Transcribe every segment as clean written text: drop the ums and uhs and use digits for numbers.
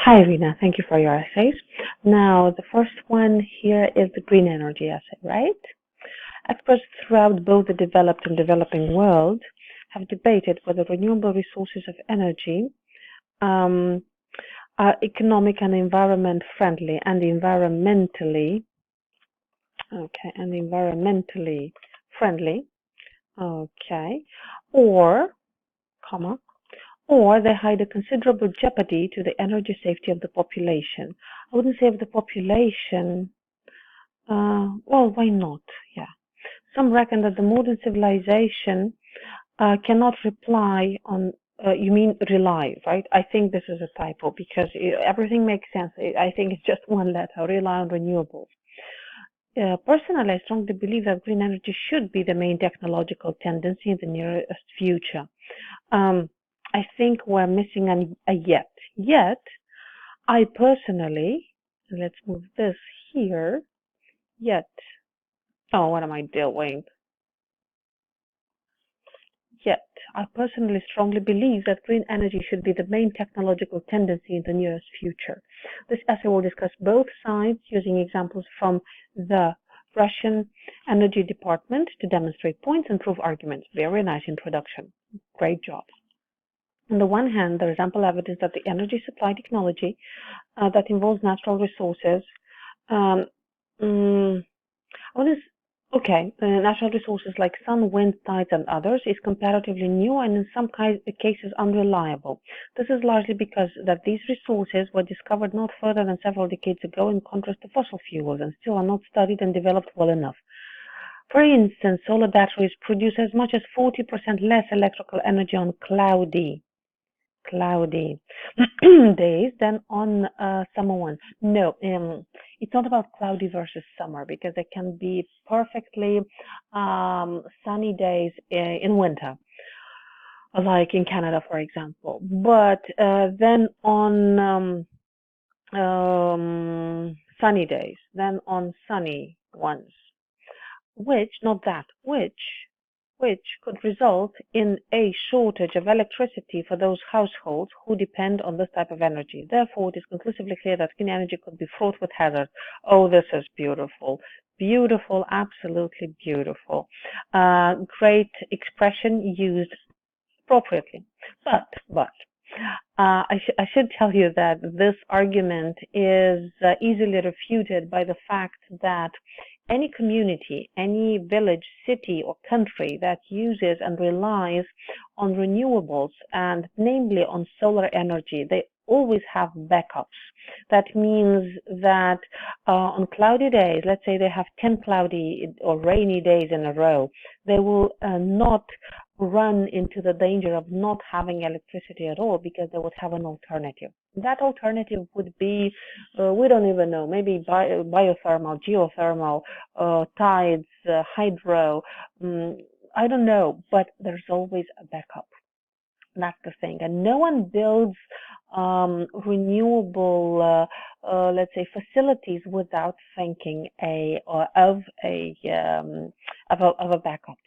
Hi, Irina. Thank you for your essays. Now, the first one here is the green energy essay, right? Experts throughout both the developed and developing world have debated whether renewable resources of energy um, are economic and environment friendly and environmentally friendly, okay, or, comma, or they hide a considerable jeopardy to the energy safety of the population. I wouldn't say of the population. Well, why not? Yeah. Some reckon that the modern civilization cannot rely on, you mean rely, right? I think this is a typo because everything makes sense. I think it's just one letter, rely on renewables. Personally, I strongly believe that green energy should be the main technological tendency in the nearest future. I think we're missing a yet. Yet, I personally, let's move this here, yet, oh, what am I doing? Yet, I personally strongly believe that green energy should be the main technological tendency in the nearest future. This essay will discuss both sides using examples from the Russian Energy Department to demonstrate points and prove arguments. Very nice introduction. Great job. On the one hand, there is ample evidence that the energy supply technology that involves natural resources um, mm, natural resources like sun, wind, tides, and others is comparatively new and in some cases unreliable. This is largely because that these resources were discovered not further than several decades ago, in contrast to fossil fuels, and still are not studied and developed well enough. For instance, solar batteries produce as much as 40% less electrical energy on cloudy days than on summer ones. No, it's not about cloudy versus summer because there can be perfectly sunny days in winter, like in Canada, for example. But then on sunny days, then on sunny ones, which could result in a shortage of electricity for those households who depend on this type of energy. Therefore, it is conclusively clear that clean energy could be fraught with hazards. Oh, this is beautiful. Beautiful, absolutely beautiful. Great expression used appropriately. But I should tell you that this argument is easily refuted by the fact that any community, any village, city, or country that uses and relies on renewables, and namely on solar energy, they always have backups. That means that on cloudy days, let's say they have 10 cloudy or rainy days in a row, they will not run into the danger of not having electricity at all because they would have an alternative. That alternative would be, we don't even know, maybe biothermal, geothermal, tides, hydro, I don't know, but there's always a backup. That's the thing. And no one builds renewable, let's say, facilities without thinking of a backup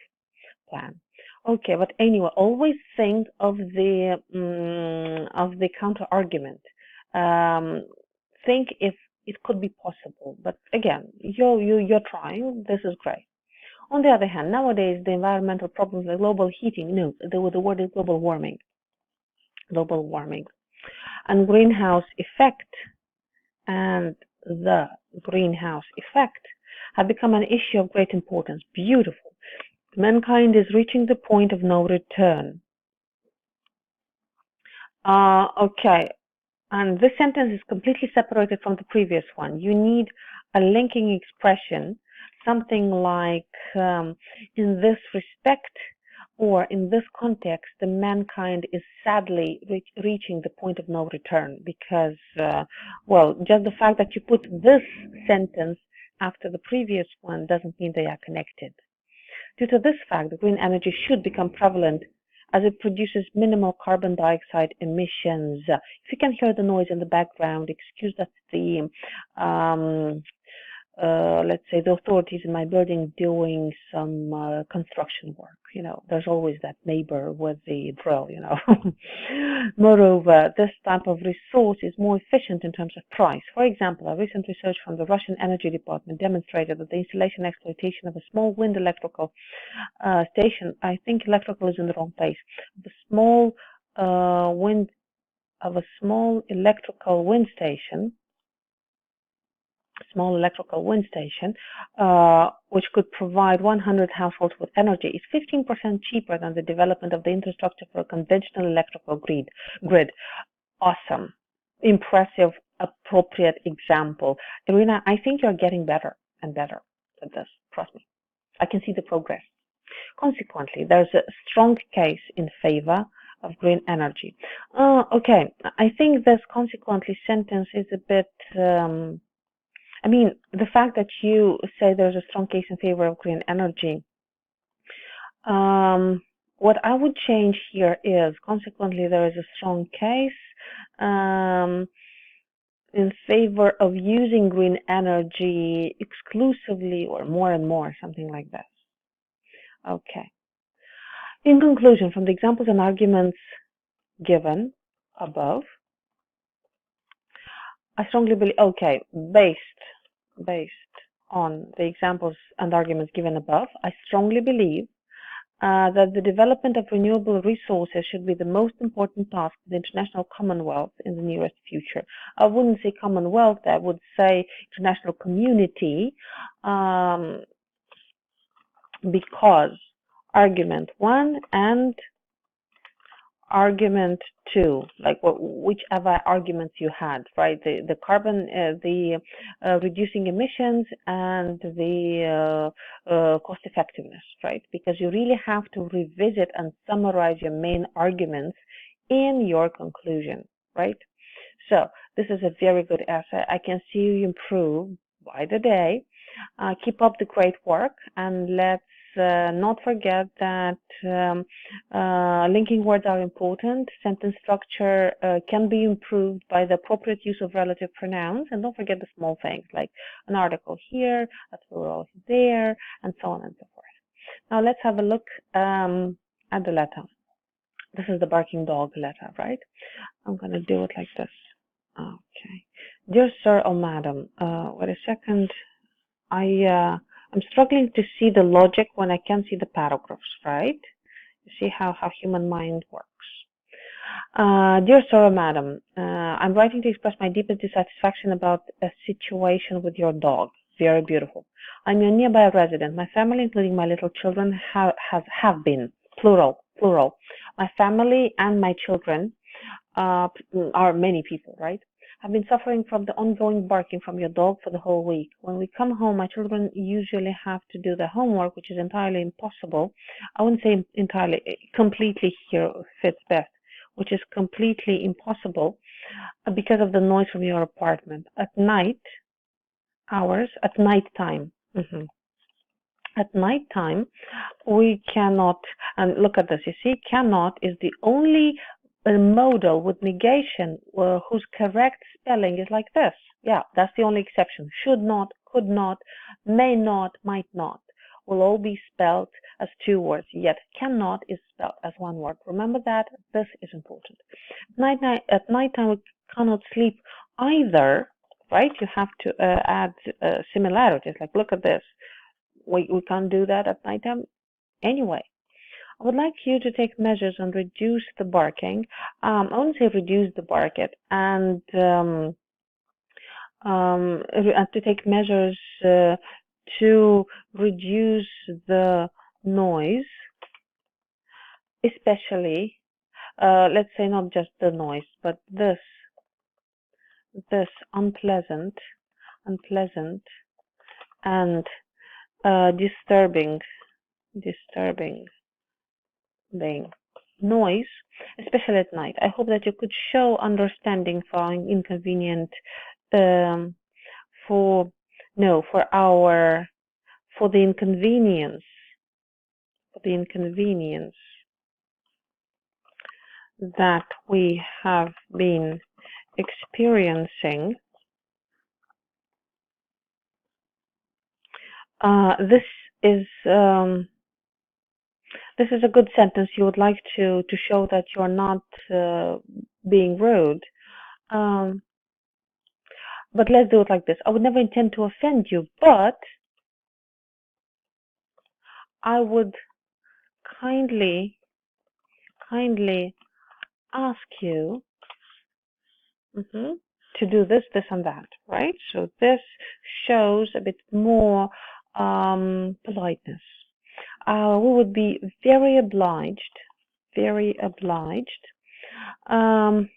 plan. Okay, but anyway, always think of the counter argument. Think if it could be possible. But again, you're trying. This is great. On the other hand, nowadays the environmental problems like global heating, no, the word is global warming, and greenhouse effect, and the greenhouse effect have become an issue of great importance. Beautiful. Mankind is reaching the point of no return. Okay, and this sentence is completely separated from the previous one. You need a linking expression, something like in this respect or in this context, the mankind is sadly reaching the point of no return because, well, just the fact that you put this sentence after the previous one doesn't mean they are connected. Due to this fact, the green energy should become prevalent as it produces minimal carbon dioxide emissions. If you can hear the noise in the background, excuse that's the let's say, the authorities in my building doing some construction work. There's always that neighbor with the drill. Moreover, this type of resource is more efficient in terms of price. For example, a recent research from the Russian Energy Department demonstrated that the installation and exploitation of a small wind electrical station, I think electrical is in the wrong place, the small wind of a small electrical wind station, which could provide 100 households with energy, is 15% cheaper than the development of the infrastructure for a conventional electrical grid. Awesome. Impressive, appropriate example. Irina, I think you're getting better and better at this. Trust me. I can see the progress. Consequently, there's a strong case in favor of green energy. Okay, I think this consequently sentence is a bit the fact that you say there's a strong case in favor of green energy, what I would change here is, consequently, there is a strong case in favor of using green energy exclusively or more and more, something like that. Okay. In conclusion, from the examples and arguments given above, I strongly believe, based on the examples and arguments given above, I strongly believe that the development of renewable resources should be the most important task of the international commonwealth in the nearest future. I wouldn't say commonwealth, I would say international community, because argument 1 and argument 2, like whichever arguments you had, right? The carbon, reducing emissions and the cost effectiveness, right? Because you really have to revisit and summarize your main arguments in your conclusion, right? So this is a very good essay. I can see you improve by the day. Keep up the great work, and let's not forget that linking words are important. Sentence structure can be improved by the appropriate use of relative pronouns, and don't forget the small things like an article here, a plural there, and so on and so forth. Now let's have a look at the letter. This is the barking dog letter, right? I'm going to do it like this. Okay. Dear sir or madam, wait a second. I'm struggling to see the logic when I can't see the paragraphs, right? You see how human mind works. Dear sir or madam, I'm writing to express my deepest dissatisfaction about a situation with your dog. Very beautiful. I'm your nearby resident. My family, including my little children, have been, plural. My family and my children are many people, right? I've been suffering from the ongoing barking from your dog for the whole week. When we come home, my children usually have to do their homework, which is entirely impossible. I wouldn't say entirely, completely here fits best, which is completely impossible because of the noise from your apartment. At night time. At night time, we cannot, and look at this, you see, cannot is the only modal with negation whose correct spelling is like this. Yeah, that's the only exception. Should not, could not, may not, might not will all be spelled as two words, yet cannot is spelled as one word. Remember that. This is important. At nighttime, we cannot sleep either, right? You have to add similarities. Like, look at this. We can't do that at nighttime. Anyway, I would like you to take measures and reduce the barking. I wouldn't say reduce the barking, and to take measures to reduce the noise, especially, let's say not just the noise, but this unpleasant and disturbing noise, especially at night. I hope that you could show understanding for inconvenient for the inconvenience that we have been experiencing This is this is a good sentence. You would like to show that you're not being rude. Um, but let's do it like this. I would never intend to offend you, but I would kindly kindly ask you to do this, this, and that, right? So this shows a bit more politeness. We would be very obliged, very obliged. Um,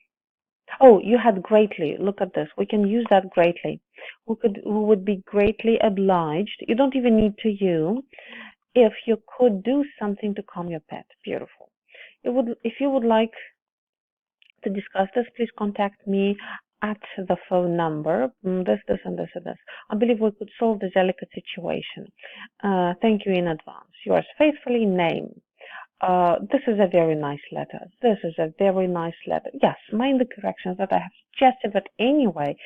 oh, you had greatly. Look at this. We can use that greatly. We would be greatly obliged. You don't even need to you if you could do something to calm your pet. Beautiful. It would, if you would like to discuss this, please contact me at the phone number, this, and this, and this. I believe we could solve this delicate situation. Thank you in advance. Yours faithfully, name. This is a very nice letter. This is a very nice letter. Yes, mind the corrections that I have suggested, but anyway,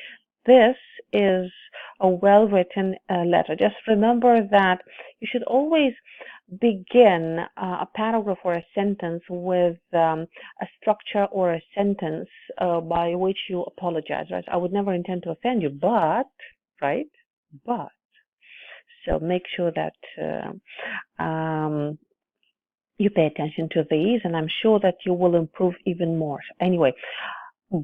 this is a well-written letter. Just remember that you should always begin a paragraph or a sentence with a structure or a sentence by which you apologize, right? I would never intend to offend you, but, right? But, so make sure that you pay attention to these, and I'm sure that you will improve even more. Anyway,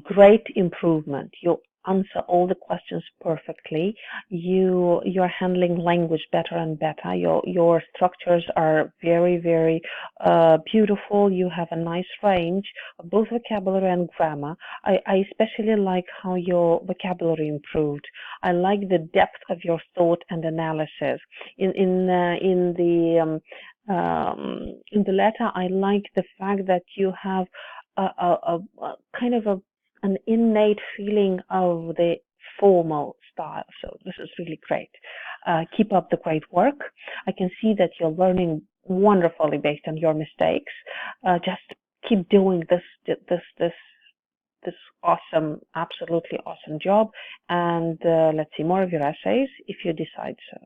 great improvement. You answer all the questions perfectly. You're handling language better and better. Your structures are very beautiful. You have a nice range of both vocabulary and grammar. I especially like how your vocabulary improved. I like the depth of your thought and analysis. In the letter, I like the fact that you have a kind of an innate feeling of the formal style. So this is really great. Keep up the great work. I can see that you're learning wonderfully based on your mistakes. Just keep doing this awesome, absolutely awesome job. And let's see more of your essays if you decide so.